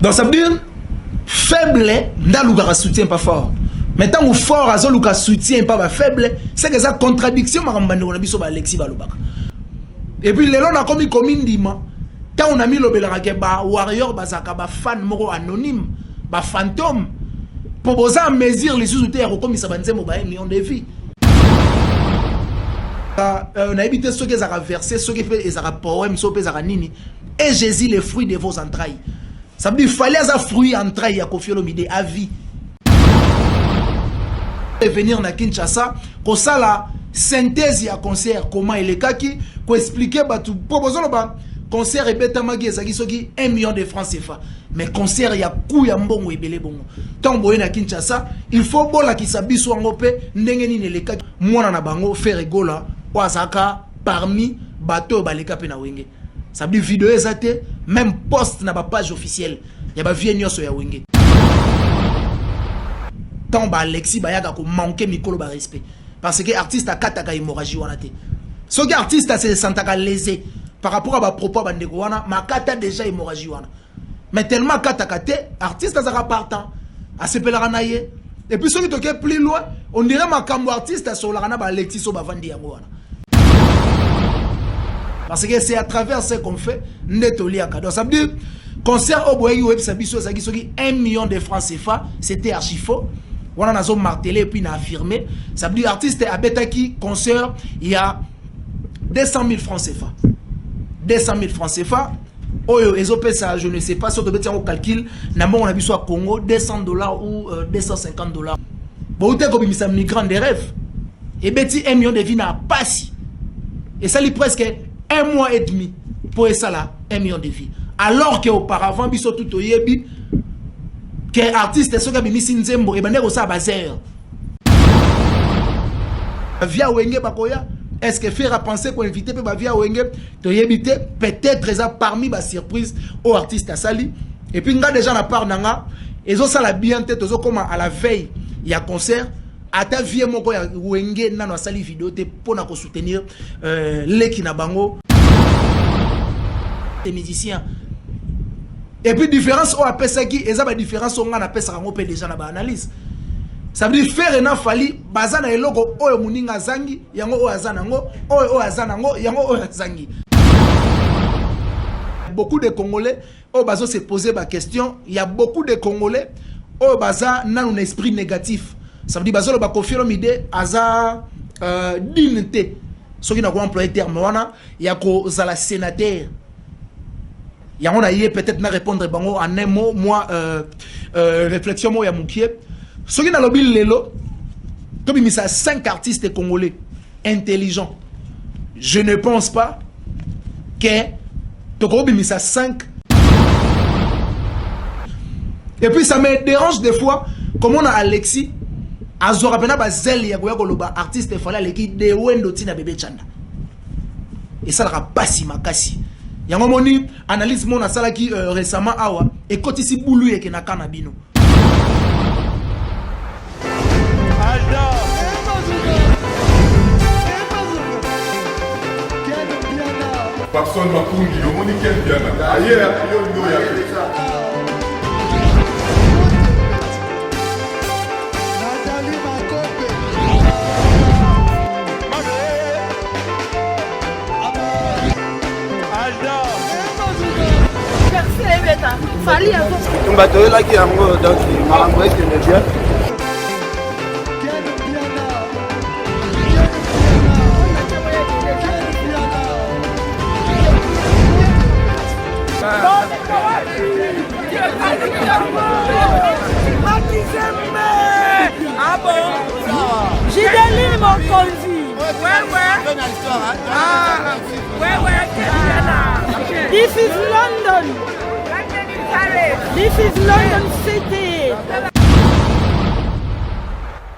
Donc ça veut dire faible, n'a soutien pas fort. Mais tant que fort, Azoluka soutien pas faible, c'est que ça contradiction Alexis Balobaka. Et puis les gens ont commis commune dima. Quand on a mis le belaraké warrior bazaka ba fan moro anonyme, ba fantôme pour poser en mesure les sous-terres comme ça banze mo ba million de vies. On a évité ceux qui ont versé, ceux qui fait des poèmes, ceux qui ont nini. Et Jésus les fruits de vos entrailles. Ça veut dire qu'il fallait des fruits entrailles à Kofi Olomide à vie. Et venir na Kinshasa, qu'on ça la synthèse à concert, comment il est kaki, qu'on expliquer tout. Proposons le bas. Concert et bêta magi et 1 million de francs CFA. Mais concert, il y a coup ya mbongo et belé bongo. Tant boye na Kinshasa, il faut bola qui s'abisso en opé, n'engeni ne leka. Moi na bango, faire rigola, oazaka, parmi, bateau, baleka pe na wenge. Ça veut dire vidéo ezate, même post na ba page officielle. Ya ba vie nyoso ya wenge. Tant ba Alexis Bayaga ko manquer mikolo ba respect. Parce que artiste a kataka hémorragie wana te. Ce qui artiste a se sentaka lésé. Par rapport à ma propos bandeko wana makata déjà hémorragie wana mais tellement katakate artiste azaka partant à se pelaranaye et puis ceux qui toquent plus loin on dirait makambo artiste sur la rana ba Alexis so ba vandi yango wana parce que c'est à travers ce qu'on fait netoli akado ça veut dire concert au boyi web sabiso ça qui 1 million de francs CFA c'était archi faux on a zo martelé et puis na affirmé ça veut dire artiste a betaki concert il y a 200 000 francs CFA 200 000 francs CFA. Oh, ça, je ne sais pas si on peut calcul. On a vu soit Congo, $200 ou $250. Bon, vous avez un migrant de rêve. Et bien, 1 million de vies n'a pas si. Et ça, il presque 1 mois et demi pour ça là, 1 million de vies. Alors qu'auparavant, il y a tout au yebi, que artiste, ce qui a mis Sinzembo, et bien, il y a bazer. Via Wenge Bakoya. Est-ce que faire à penser qu'on évite via Wenge de éviter peut-être ça parmi les surprises aux artistes à Sali et puis on a déjà la part nanga et ça la bien tête comme à la veille il y a concert à ta vie mon quoi Wenge nano Sali vidéo te pour na soutenir les kinabango les musiciens et puis différence au appelle ça qui et ça la différence on appelle ça on peut déjà na analyse. Ça veut dire faire un fali bazana eloko oyo muninga zangi yango oyo azanango oyo azanango yango oyo zangi. Beaucoup de Congolais au bazo se poser ma question, il y a beaucoup de Congolais au baza n'a un esprit négatif. Ça veut dire bazo le ba Kofi Olomide aza dignité. Ceux qui n'ont pas employé terme wana il y a ko zala sénateur. Il y a on a peut-être na répondre bango en un mot moi réflexion moi ya mukie. Ce qui n'a pas lelo, comme il y a 5 artistes congolais intelligents, je ne pense pas que Tokoro il y a 5. Et puis ça me dérange des fois, comme on a Alexis, Azora Pena Bazel Yagoyagoloba, artiste fallait qui de Wendo Tina Bébé Chanda. Et ça n'a pas si makasi. Yango moni analyse mon asala qui récemment awa et quand ici boulou et na kanabino. Papson Mapungi, le monde qui est bien. Ailleurs, il y a Ah bon? J'ai des mon conduit. Ouais. Ah, ouais. This is London. This is London City.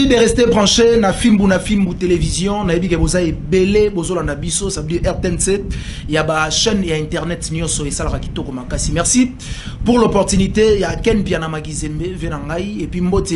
de rester branché na Fimbu télévision na ebi ke boza ebele bozola na biso ça veut dire RTNC il y a ba chaîne et internet nyonso et sala kitoko makasi merci pour l'opportunité ya Ken Piana Magizembe venangai et puis mbote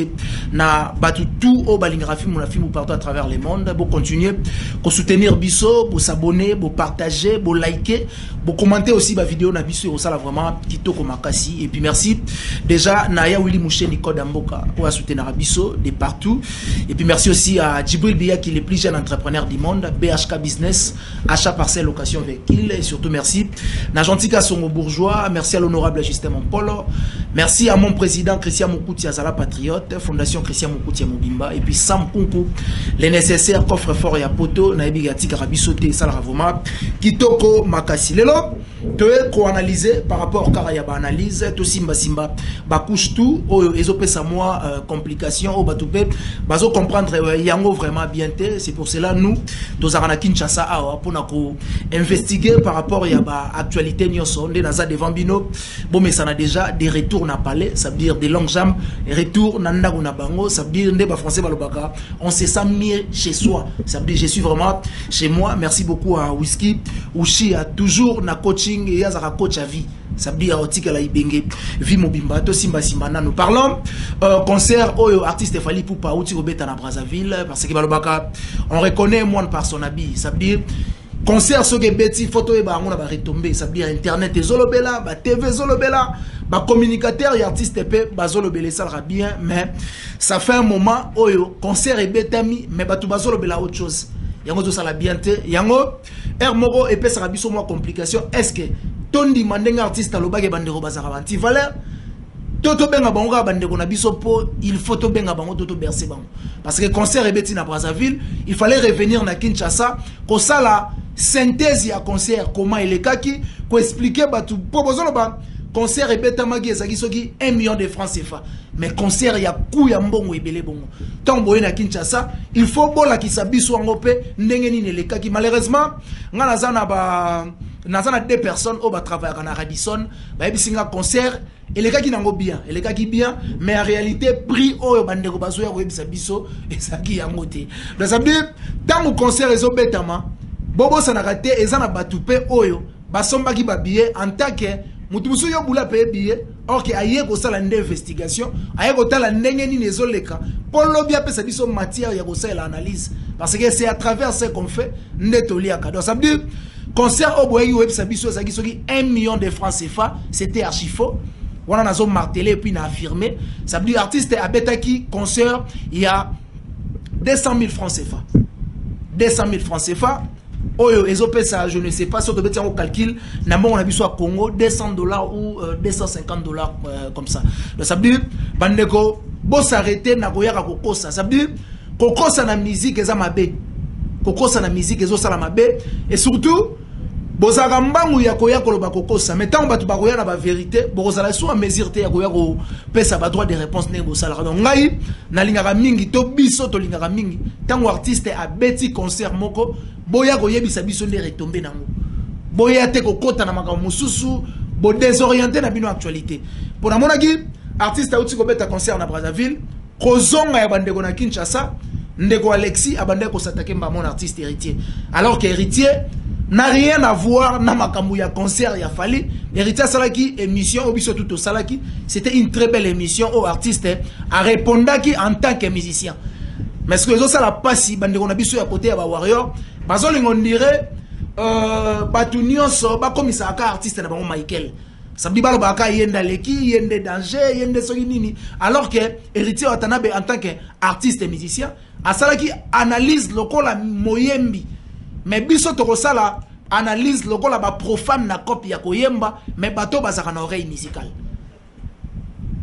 na batu tout au balingra Fimbu partout à travers le monde pour continuer pour soutenir biso pour s'abonner pour partager pour liker pour commenter aussi ba vidéo na biso et sala vraiment kitoko makasi et puis merci déjà Naya Willy Mouché Nicole Mboka pour soutenir biso de partout. Et puis merci aussi à Djibril Biya qui est le plus jeune entrepreneur du monde, BHK Business, achat parcelle location véhicule et surtout merci à Gentika Songo Bourgeois, merci à l'honorable Justin Mompolo, merci à mon président Christian Mokouti Azala Patriote, Fondation Christian Mokouti Mobimba et puis Sam Kunku, les nécessaires coffres forts et à poto, Naibi Gati Karabisote, Salaravoma, Kitoko Makasi. Lelo, tu es analysé par rapport à Karayaba analyse, tout Simba Simba, Bakouche tout, Ezope Samoa, complications, au Batoupe, Bazo comprendre Yango vraiment bien, c'est pour cela nous, nous avons Kinshasa pour nous investiguer par rapport à l'actualité Nyonso, Naza devant Bino, bon mais ça a déjà des retours na palais, ça veut dire des longues jambes, retours Nanda Bango, ça veut dire des français Balobaka, on se sent mieux chez soi, ça veut dire je suis vraiment chez moi, merci beaucoup à Whisky, Ushi a toujours na coaching et Yazara coach à vie. Ça veut dire que la ibenge vie mobimba to simba simba nous parlons concert au artiste Fali Poupa outi obeta na Brazzaville parce que balobaka on reconnaît moins par son habit ça veut dire concert so ke beti photo e ba ngona ba retomber ça veut dire internet et zolobela ba TV zolobela ba communicateur et artiste pe ba zolobela ça sera bien mais ça fait un moment oyo concert et betami mais ba tout ba zolobela autre chose yango to ça la bien te yango moko et pe ça biso moi complication est-ce que tondi mandenga artiste alobake bandeko bazaka banti valeur toto benga bango bandeko na biso po il faut to benga bango toto bercer bango parce que concert ebeti na Brazzaville il fallait revenir na Kinshasa ko sala synthèse ya concert comment il est kaki ko expliquer batu po bozolo ba concert ebeta magi ezaki soki 1 million de francs CFA mais concert ya ku ya mbongo ebele bongo tombo na Kinshasa il faut bola ki sabiso ngo pe ndenge nini le kaki malheureusement ngana zana ba nazana deux personnes au bas travail à Radisson bah bisinga concert et les gars qui n'ont bien et les gars qui bien mais en réalité prix au bandeko bazoya ko ebisa biso et ça qui a monté donc ça veut dire dans mon concert les obetama bobo ça n'a raté et ça n'a batupé oyo basomba ki ba billet en tant que mutubusu yo bula paye billet or que aye ko sala d'investigation aye ko tala ndenge ni nezoleka pour lobia pesa biso matière ya ko sala analyse parce que c'est à travers ce qu'on fait netoli akado ça veut dire concert au boye web sabiso ça qui 1 million de francs CFA c'était archi faux on a zone martelé et puis n'a affirmé ça veut dire artiste abetaki concert il y a 200 000 francs CFA 200 000 francs CFA oyo ezopé ça je ne sais pas si on peut au calcul na bon on a vu soit Congo $200 ou $250 comme ça donc ça veut dire bandeko bo s'arrêter na koyaka kokosa ça veut dire kokosa na musique eza mabe kokosa na musique ezo sala mabe et surtout bozaka mbangu ya koya koloba kokosa mais tant batu bakoya na ba vérité bozala so a mesure te ya koya ko pesa ba droit de réponse ne bosala donc ngai na lingaka mingi to biso to lingaka mingi tango artiste a beti concert moko boya ko yebisa biso nde retomber nango boya te ko kota na makambo mususu bo désorienter na bino actualité pour na monaki artiste a uti ko beta concert na Brazzaville kozonga ya bandeko na Kinshasa ndeko Alexis abandeko s'attaquer ba mon artiste héritier alors que héritier n'a rien à voir na makambu ya concert ya Fali héritier salaki émission au biso tout au salaki c'était une très belle émission au artiste a répondaki en tant que musicien mais ce que zo sala pasi bandeko na biso ya côté ya ba warrior bazolingo ndire batu nyonso ba komisa aka artiste na bango Michael ça dit balo baka yenda leki yende danger yende soki nini alors que héritier watanabe en tant que artiste et musicien asalaki analyse lokola moyembi mais biso to sala analyse lokola ba profane na copie ya koyemba mais bato bazaka na oreille musicale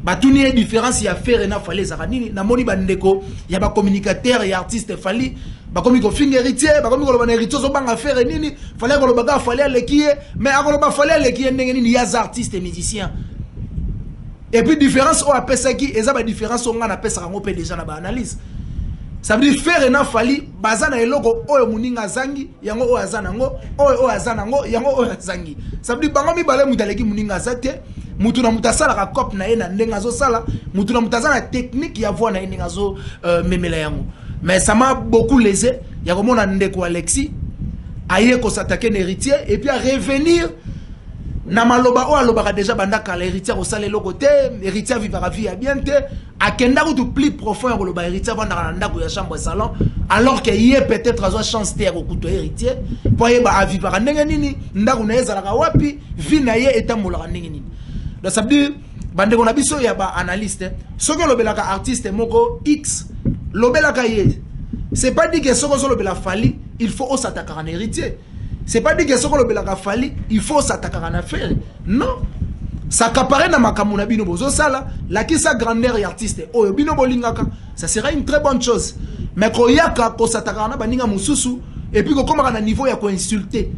batuni e différence ya faire na Fali zaka nini na moni bandeko ya ba communicateur ya artiste Fali ba komi ko finger héritier ba komi ko ba héritier zo banga faire nini Fali ko ba Fali alekiye mais akolo ba Fali alekiye ndenge nini ya artiste et musicien et puis différence o apesa ki eza ba différence on na pesa ngo pe déjà na ba analyse ça veut dire faire na Fali bazana eloko oyo muninga zangi yango o azana ngo oyo o azana ngo yango o azangi ça veut dire bango mi bale mutaleki muninga zate mutuna mutasala ka cop na ye na ndengazo sala mutuna mutasala technique ya voix na ye ndengazo memela yango. Mais ça m'a beaucoup lésé. Il y a vraiment un ndeko Alexis aye ko s'attaquer l'héritier et puis à revenir na maloba o aloba déjà banda ka l'héritier au sale le côté héritier vivra vie à bien te akenda ko tout plus profond ya loba héritier vanda na ndako ya chambre salon alors que y est peut-être azo chance te ko kuto héritier pour y ba vivra ndenge nini ndako na ezala ka wapi vie na ye etambola ndenge nini. Donc ça veut dire bande ko na biso ya ba analyste soko lobelaka artiste moko X lobelaka ye. C'est pas dit que soko zo lobela fali il faut s'attaquer à un héritier. C'est pas dit que soko lobelaka fali il faut s'attaquer à un affaire. Non. Ça capare na makamuna bino bozo sala la ki sa grandeur et artiste oyo bino bolingaka ça sera une très bonne chose. Mais ko yaka ko s'attaquer na baninga mususu et puis ko komaka na niveau ya ko insulter.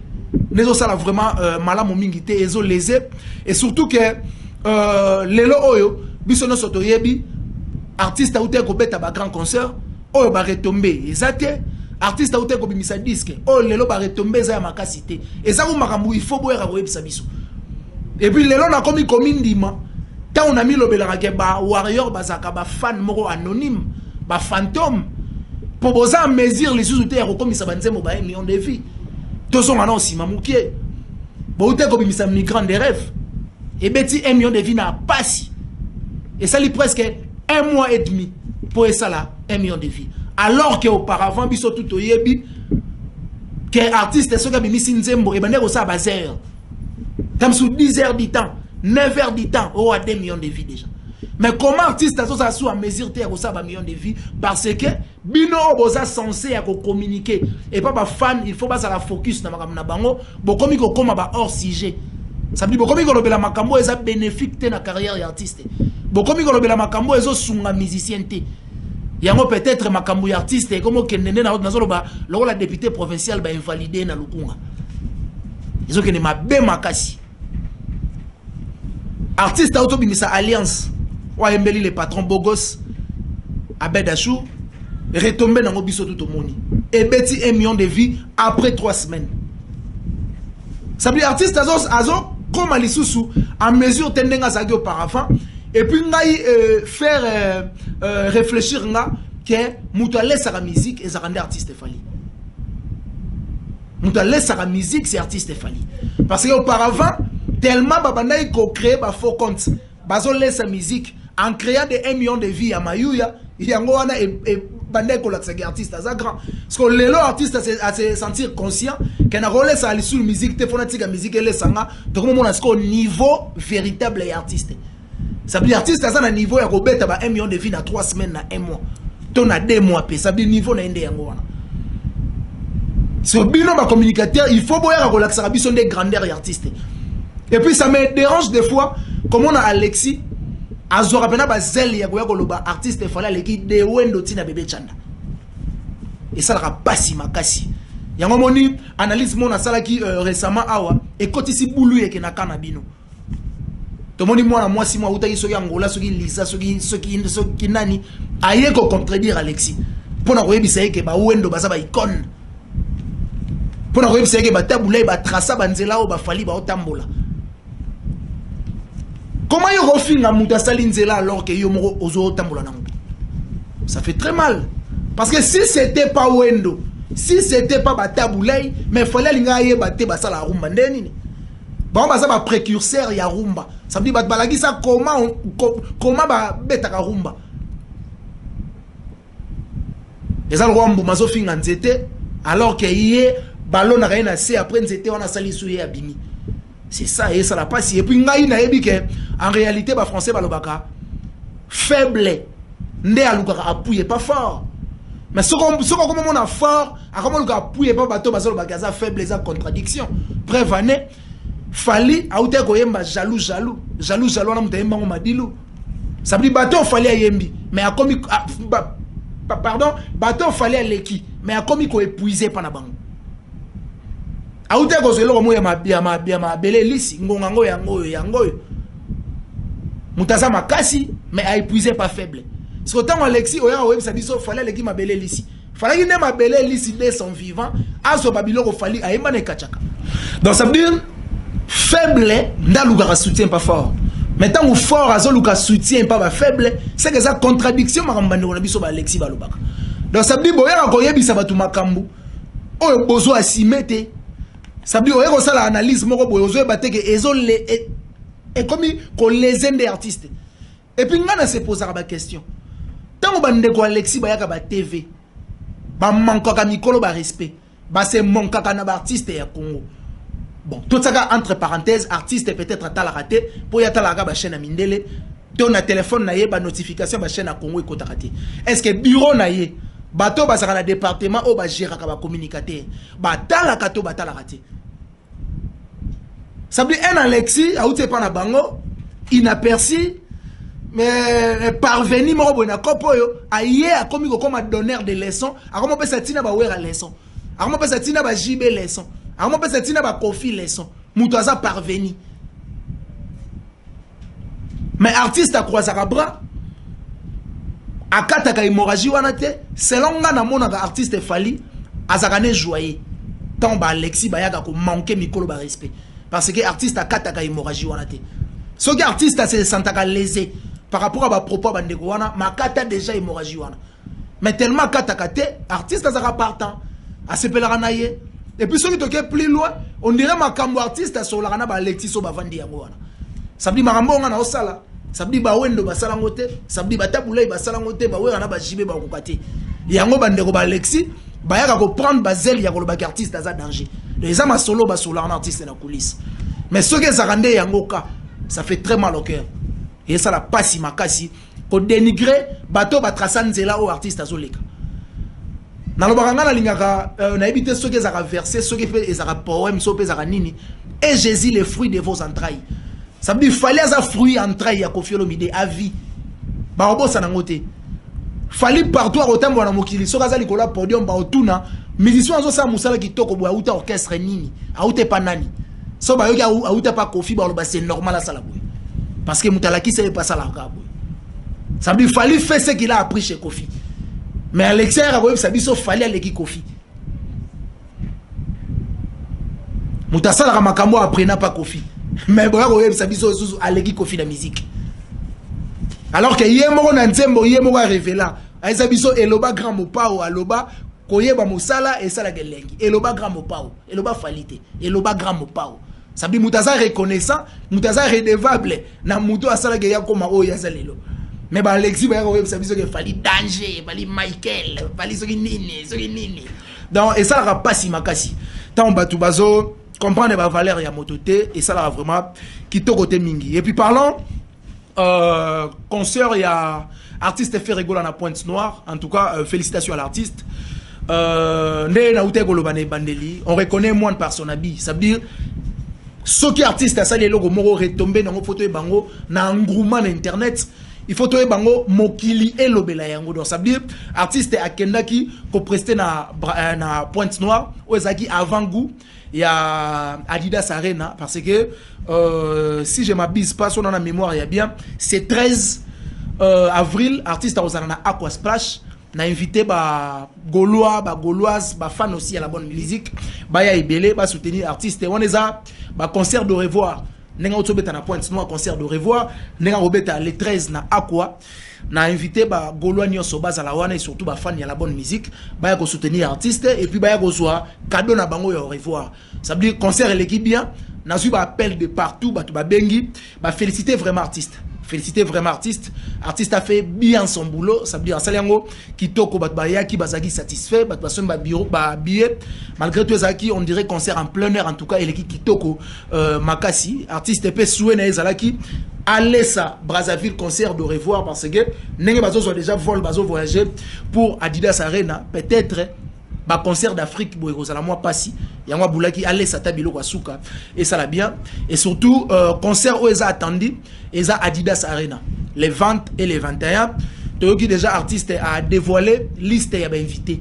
Nezo sala vraiment malamu mingi te ezo lésé et surtout que lelo oyo biso no soto yebi artiste a outé ko beta ba grand concert oyo ba retomber ezate artiste a outé ko bimisa disque oyo lelo ba retomber za ya makasité eza ko makambu il faut boyera ko yebisa biso et puis lelo na komi ndima ta on a mis lobelaka ke ba warrior bazaka ba fan moko anonyme ba fantôme pour boza mesure les sous te ko komisa banzemo ba 1 million de vies to son ana aussi mamukie bo outé ko bimisa migrant des rêves et beti 1 million de vies na passi et ça li presque 1 mois et demi pour ça là 1 million de vies alors que auparavant biso tout oyebi que artiste soka bimisi nzembo e bandeko sa bazer comme sous 10 heures du temps 9 heures du temps oh à 2 millions de vies déjà. Mais comment artiste ça sous à mesure te ça ba millions de vies parce que bino boza censé à communiquer et pas ba fan il faut pas ça la focus na makamna bango bo komi ko koma ba hors sujet. Ça veut dire bokomi ko lobela makambo eza bénéfique te na carrière d'artiste. Bokomi ko lobela makambo ezo sunga musicien te. Yango peut-être makambo artiste et comme kendende na nazo loba la député provincial ba invalider na lukunga. Ezo kene mabe makasi. Artiste auto bimisa alliance. Wa embeli les patrons bogos Abedachou retomber dans biso tout au monde. Et beti 1 million de vies après 3 semaines. Ça veut dire artiste azo comme alisusu à mesure tendenga zagi auparavant et puis ngai faire réfléchir nga que muta laisse la musique et ça rend artiste fali. Muta laisse la musique c'est artiste fali. Parce que auparavant tellement babandai ko créer ba faux compte bazo laisse la musique en créant des 1 million de vies à Mayuya yango wana et bandai ko la artiste à grand parce que les artistes à se sentir conscient qu'on a relais ça sur musique te phonatique musique et les sanga donc comment on a ce niveau véritable et artiste ça veut dire artiste à un niveau ya robeta ba 1 million de vies na 3 semaines na 1 mois ton a 2 mois ça veut dire niveau na ende yango wana sur bino ba communicateur il faut boya relaxer biso des grandeurs et artistes et puis ça me dérange des fois comme on a Alexis azora pena ba zel ya goya koloba artiste fala leki de wendo tina bébé chanda et ça la pasi makasi yango moni analyse mona sala ki récemment awa et kotisi bulu yeke na kana bino to moni mwana mwasi mwa utaki soki angola soki lisa soki nani aye ko contredire Alexis pona ko yebisa yeke ba wendo baza ba icône pona ko yebisa yeke ba tabula ba traça ba nzela o ba fali ba otambola. Comment il refine la mouta salinzela alors que yo moko ozo tambola nango? Ça fait très mal. Parce que si c'était pas Wendo, si c'était pas Bataboulay, mais fallait linga ye batte basa la rumba ndeni. Ba basa ba précurseur ya rumba. Ça veut dire bat balagi ça comment ba beta ka rumba. Les alrombo mazo finga nzete alors que yé ballon na rien assez après nzete on a sali souye abimi. C'est ça et ça la passe et puis ngai na yebi que en réalité ba français ba lobaka faible ndé alukaka appuyer pas fort mais ce comme on a fort a comment luka appuyer pas bato ba lobaka za faible za contradiction bref année fali aute ko yemba jaloux na mutayemba ngo madilu ça veut dire bato fali ayembi mais a komi pardon bato fali aleki mais a komi ko épuiser pa na bango aute ko zelo mo ya ma bele lisi ngongango yango mutaza makasi mais a épuisé pas faible parce que tant Alexis oya web ça biso fallait leki ma bele lisi fallait ne ma bele lisi de son vivant aso babilo ko fali ayemba ne kachaka donc ça veut dire faible ndaluka soutien pas fort Maintenant, ou fort, azoluka soutien pas faible, c'est que ça contradiction marambande on a biso ba Alexis balobaka. Donc ça dit boya ko yebisa batu makambu. Oyo bozo asimete. Ça dit oyo ko sala analyse moko bozo baté que ezole et comme ko les des artistes. Et puis ngana se posera ba question. Tant bande ko Alexis bayaka ba TV. Ba manko ka mikolo ba respect. Ba se manka ka na ba artiste ya Congo. Bon, tout ça entre parenthèses, artiste peut-être à la raté pour y a la ba chaîne à Mindele. Ton na téléphone na ye ba notification ba chaîne à Congo et kota raté. Est-ce que bureau na ye bato ba saka na département ou ba gérer ka ba communicateur. Ba tala kato ba tala raté. Ça veut dire un Alexis a outé pas na bango inaperçu mais parvenu mo bona kopoyo aye a komi ko comme donneur de leçons a comment peut satina ba wera leçon a comment peut satina ba JB leçon a comment peut satina ba Kofi leçon mutoza parvenu mais artiste a croisé à bras akata ka hémorragie wana te selon nga na mona ka artiste fali azakane joyer tant ba Alexis ba yaka ko manquer mikolo ba respect parce que artiste akata ka hémorragie wana te ce qui artiste se sentaka lésé par rapport à ma propos bandeko wana makata déjà hémorragie wana mais tellement katakate artiste azaka partant a sepelaka na ye et puis ceux qui toquent plus loin on dirait makambo artiste sur la na ba Alexis so bavandi yango wana ça veut dire makambo nga na osala ça veut dire ba wendo basala ngote ça veut dire batabulai basala ngote ba wera na ba jibe ba kokate yango bandeko ba Alexis ba yaka ko prendre bazel ya ko ba artiste aza danger les ama solo ba sur la artiste na coulisse mais ceux qui zarande yango ka ça fait très mal au cœur. Et ça la passe makasi pour dénigrer bateau batrasan zela au artiste azoleka. Dans le baranga la lingaka on a évité ceux qui ont versé ceux qui fait les poèmes so pezaka nini et Jésus les fruits de vos entrailles. Ça veut dire fallait ça fruits entrailles ya Koffi Olomide à vie. Ba obo sana ngote. Fallait partout au tembo na mokili so kaza likola podium ba otuna musicien zo sa musala kitoko bo auta orchestre nini auta panani. So ba yoki auta pas Koffi ba lo c'est normal à ça la boy. Parce que Moutalaki c'est pas ça la boy. Ça veut dire fallait faire ce qu'il a appris chez Koffi. Mais Alexis a ça dit sauf fallait aller qui Koffi. Moutasala ka makambo apprenant pas Koffi. Mais bon ça dit sauf aller qui Koffi la musique. Alors que yemo na nzembo yemo a révéler. Aisa biso eloba grand mopao aloba koyeba musala et sala gelengi. Eloba grand mopao, eloba falite, eloba grand mopao. Ça veut dire Moutaza reconnaissant, Moutaza redevable na muto asala geya koma o yazalelo. Mais ba Alexis ba ko ça biso que fali danger, fali Michael, fali soki nini. Donc et ça la pas si makasi. Tant batu bazo comprendre ba valeur ya mototé et ça la vraiment qui to côté mingi. Et puis parlons concert il y a artiste fait rigoler na Pointe Noire. En tout cas félicitations à l'artiste. On reconnaît moins par son habit. Ça veut dire ceux qui artistes à ça les logos moro retombé dans photo et bango na engouement internet. Il faut trouver bango mokili et lobela yango. Donc ça veut dire artiste akenda qui ko prester na Pointe Noire ou ezaki avant goût il y a Adidas Arena parce que si je m'abuse pas sur la mémoire il y a bien c'est 13 avril artiste à na Aqua Splash na invité ba Gaulois ba Gauloises ba fan aussi à la bonne musique ba ya ibele ba soutenir artiste on les a ba concert de revoir nenga otobeta na Pointe Noire concert de revoir nenga obeta les 13 na Aqua na invité ba Gaulois nyonso baza la wana et surtout ba fan ya la bonne musique ba ya ko soutenir artiste et puis ba ya ko soa cadeau na bango ya au revoir ça veut dire concert l'équipe bien na su ba appel de partout ba to ba bengi ba féliciter vraiment artiste. Féliciter vraiment artiste. Artiste a fait bien son boulot. Ça veut dire Saliango qui toko batbaya qui bazagi satisfait. Batbason ba bureau ba billet. Malgré tout ça qui on dirait concert en plein air en tout cas et l'équipe qui toko makasi. Artiste peut souhaiter na ezalaki aller ça Brazzaville concert de revoir parce que nenge bazo soit déjà vol bazo voyager pour Adidas Arena peut-être ba concert d'Afrique boy kozala moi passi yangwa boulaki aller ça tabilo kwa suka et ça la bien et surtout concert où ils a attendu ils a Adidas Arena les 20 et les 21 toyoki déjà artiste a dévoilé liste ya ba invité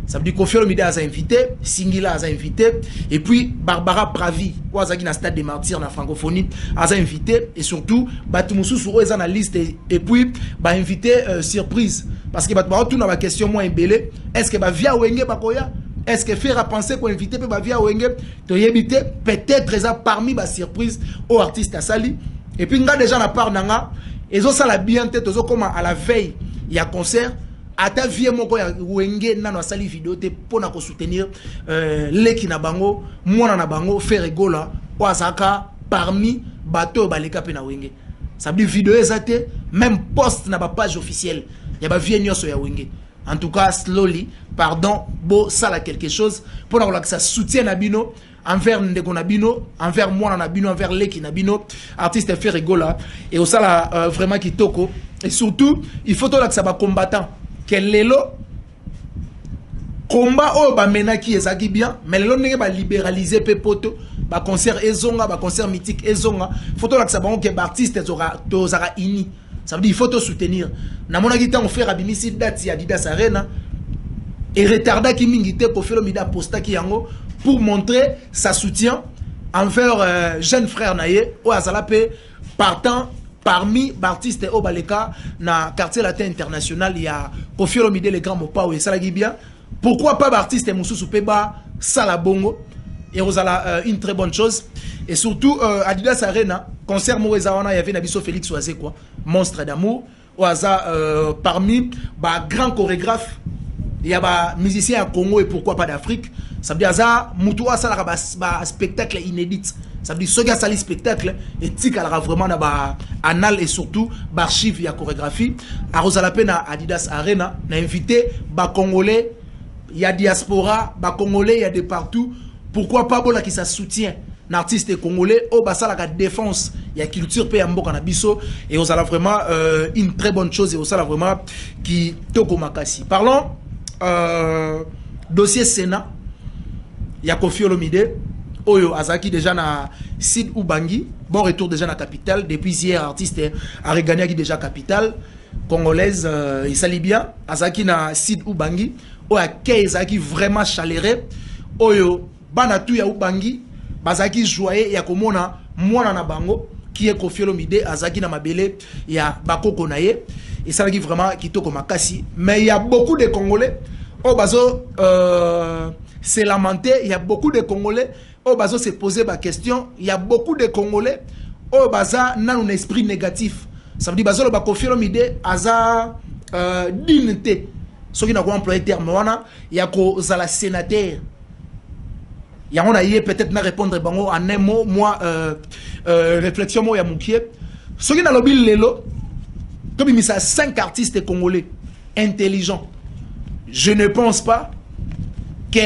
ça veut dire Koffi Olomide a invité Singila a invité et puis Barbara Pravi ouazaki na stade des martyrs na francophonie a invité et surtout batumusu sur eux na liste et puis ba invité surprise parce que batba tout na ba question moins embelé est-ce que ba via wenge bakoya est-ce que faire à penser qu'on invité peut ba via wenge to yebité peut-être ça parmi ba surprise aux artistes à sali et puis nga déjà na part nanga ezo sala bien tête ozo comme à la veille il y a concert ata vie moko ya wenge nano sali vidéo te pona ko soutenir leki na bango mwana na bango faire rigola oazaka parmi bateau baleka pe na wenge ça veut dire vidéo ezate même post na ba page officielle ya ba vie nyoso ya wenge. En tout cas slowly pardon bo sala quelque chose pour que ça soutient Nabino envers Ndeko Nabino, envers moi Nabino, envers Leki Nabino, artiste fait rigola et au sala vraiment qui toko et surtout il faut que ça va combattant quel lelo combat oh ba menaki ezaki bien mais lelo ndenge ba libéraliser pe poto ba concert ezonga ba concert mythique ezonga faut que ça va que artiste tozara ini. Ça veut dire qu'il faut te soutenir. Na mona kita on fait rabimisi date ya Adidas Arena et retarda ki mingite pour faire le mida posta ki yango pour montrer sa soutien envers jeune frère naye o azala pe partant parmi artistes au baleka na quartier latin international il y a Koffi Olomide le grand mopa et ça la bien. Pourquoi pas artiste mususu pe ba sala bongo et osala une très bonne chose et surtout Adidas Arena concert Moezawana il y avait Nabiso Félix Oazé quoi monstre d'amour Oaza parmi ba grand chorégraphe il y a ba musicien à Congo et pourquoi pas d'Afrique ça veut dire ça mutua ça la ba spectacle inédit ça veut dire ce gars ça spectacle et tikala vraiment na ba anal et surtout ba archive ya chorégraphie à Rosalapena Adidas Arena na invité ba congolais il y a diaspora ba congolais il y a de partout pourquoi pas bola qui ça soutient l'artiste congolais au basa la défense il y a culture pe mboka na biso et on a vraiment une très bonne chose et on a vraiment qui toko makasi. Parlons dossier Sénat il y a Koffi Olomide oyo azaki déjà na Sid Ubangi bon retour déjà na capitale depuis hier artiste a regagné qui déjà capitale congolaise il s'allie bien azaki na Sid Ubangi oyo azaki vraiment chaleureux oyo bana tu ya Ubangi bazaki joyeux ya komona mwana na bango qui est Koffi Olomide azaki na mabele ya bakoko na ye et ça qui vraiment kitoko makasi mais il y a beaucoup de Congolais au bazo se lamenter il y a beaucoup de Congolais au bazo se poser ma question il y a beaucoup de Congolais au baza na un esprit négatif ça veut dire bazo le ba Koffi Olomide aza dignité ce qui n'a pas employé terme wana ya ko zala sénateur. Il y a peut-être me répondre en un mot, moi, réflexion, moi, il y a mon qui est. Ce qui n'a pas lelo, comme il y a 5 artistes congolais intelligents, je ne pense pas que,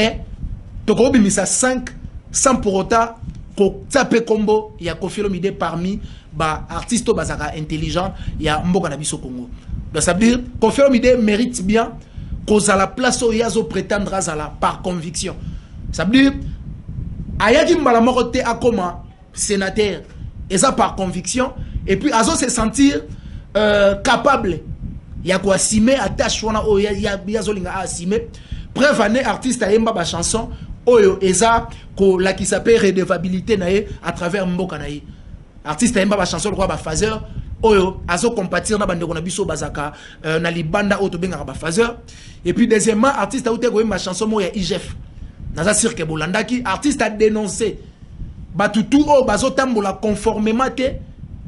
comme il y a 5, sans pour autant, pour taper combo, il y a Koffi Olomide parmi les artistes intelligents, il y a Mboka Nabiso Congo. Donc ça veut dire, Koffi Olomide mérite bien qu'on a la place où il y a prétendre à la par conviction. Ça veut dire, Ayadi Mbalamokote a comme sénateur, et ça par conviction, et puis Azo se sentir capable. Il y a quoi assumer, attache, il y a zolinga à assumer. Preuve année, artiste a yemba ba chanson, oyo, et ça, la qui s'appelle redevabilité nae à travers Mboka nae. Artiste a yemba ba chanson, le roi ba phaser, oyo, Azo compatir na bande konabiso bazaka, na libanda auto benga ba phaser. Et puis deuxièmement, artiste a outé ko yemba chanson, mo ya IGF. Naza Sirke Bolandaki, artiste a dénoncé Batutu o bazotambola conformément te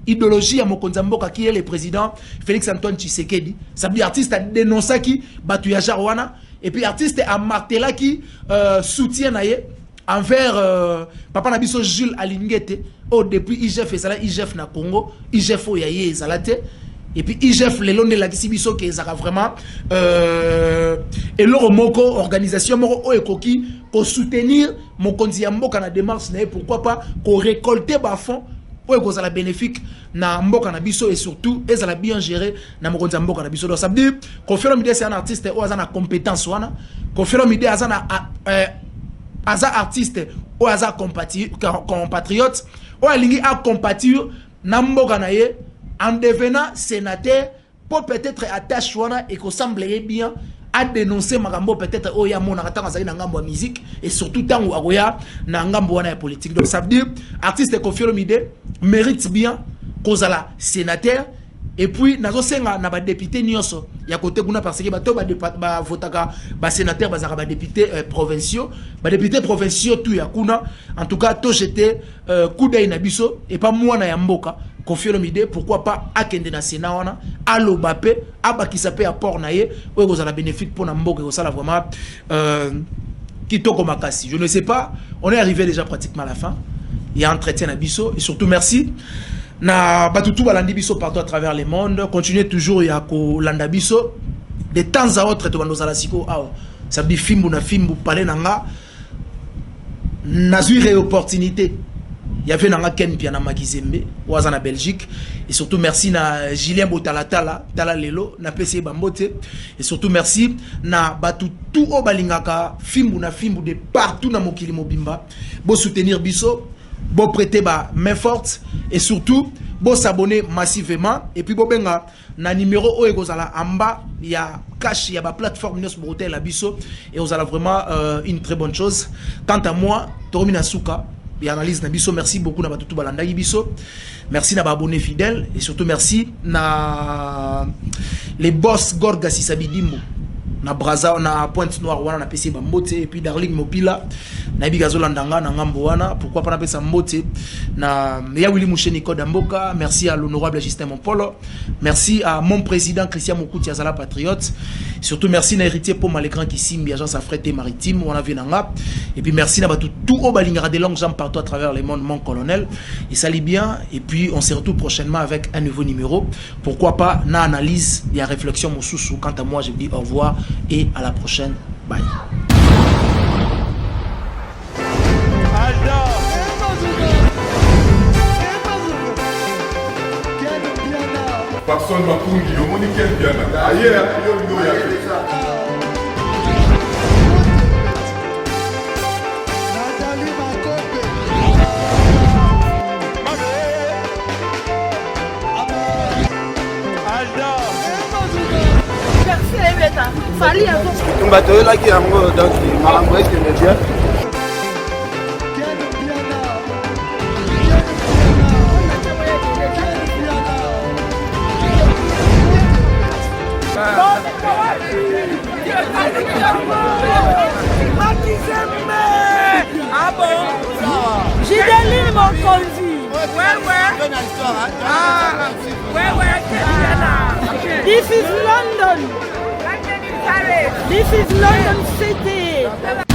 idéologie à Mokonza Mboka qui est le président Félix Antoine Tshisekedi. Ça veut dire artiste a dénoncé qui Batu ya Jarwana et puis artiste a martelé qui soutient naye envers papa Nabiso Jules Alingete oh depuis IGF et ça là IGF na Congo IGF o yaye ezalate. Et puis IGF le long de la Kissibiso qui est vraiment et l'oro moko organisation moko ekoki pour soutenir mon konzi mboka na démarche na pourquoi pas ko récolter ba fonds pour que ça la bénéfique na mboka na biso et surtout et ça la bien gérer na mon konzi mboka na biso. Donc ça veut dire Koffi Olomide c'est un artiste ou azana compétence wana Koffi Olomide azana artiste ou azana compatriote ou alingi a compatir na mboka na ye en devenant sénateur pour peut-être attacher et qu'on semblerait bien à dénoncer Magambo peut-être oh ya mon attend na ngambo musique et surtout tant ou agoya na ngambo wana politique. Donc ça veut dire artiste Koffi Olomide mérite bien qu'on la sénateur et puis nazo senga na ba député nyonso ya côté kuna parce que bato ba votaka ba sénateur ba zaka ba député provinciaux tout ya kuna en tout cas to j'étais coup d'œil na biso et pas moi na ya mboka Kofi Olomide, pourquoi pas akende na Sénat wana, alo bape, abaki sape apport na ye, ou vous avez bénéfice pour Namboke, vous savez vraiment kitoko makasi. Je ne sais pas, on est arrivé déjà pratiquement à la fin. Il y a un entretien à Bisso et surtout merci. Na batutu balandi Bisso partout à travers le monde. Continuez toujours ya ko landa Bisso. De temps à autre to bandoza la siko ah ça dit fimbu na fimbu parler nanga. Nazui opportunité. Il y avait nanga Ken Piana Magizembe ouaza na Belgique et surtout merci na Julien Botalatala tala lelo na PC Bambote et surtout merci na batutu o balingaka fimbu na fimbu de partout na mokili mobimba. Bo soutenir Bisso. Bon prêter ba main forte et surtout bon s'abonner massivement et puis bon benga na numéro o ekozala en bas il y a cash il y a ba plateforme nos brotel la biso et vous allez vraiment une très bonne chose. Quant à moi Toromina Souka et analyse na biso merci beaucoup na batutu balanda biso merci na ba abonné fidèle et surtout merci na les boss Gorga Sisabidimbo na Braza na Pointe Noire wana na PC Bambote et puis Darling Mopila na Bigazola Ndanga na ngambo wana pourquoi pas na pesa Mbote na ya Willy Moucheni Kodamboka merci à l'honorable Justin Mompolo merci à mon président Christian Mokuti Azala Patriote surtout merci na héritier pour l'écran qui simbi agence affrété maritime on a vu nanga et puis merci na batu tout au balingara des langues partout à travers le monde mon colonel et salut bien et puis on se retrouve prochainement avec un nouveau numéro pourquoi pas na analyse il y a réflexion mon sous quant à moi je vous dis au revoir et à la prochaine. Bye. Personne m'a conduit, au monde quel bien. Ailleurs, il y a Fali à vous. Bateau là qui est en haut, donc il m'a envoyé que le Dieu. Ah bon? J'ai des lignes mon conduit. Ouais. Ah, ouais. This is London. This is London City.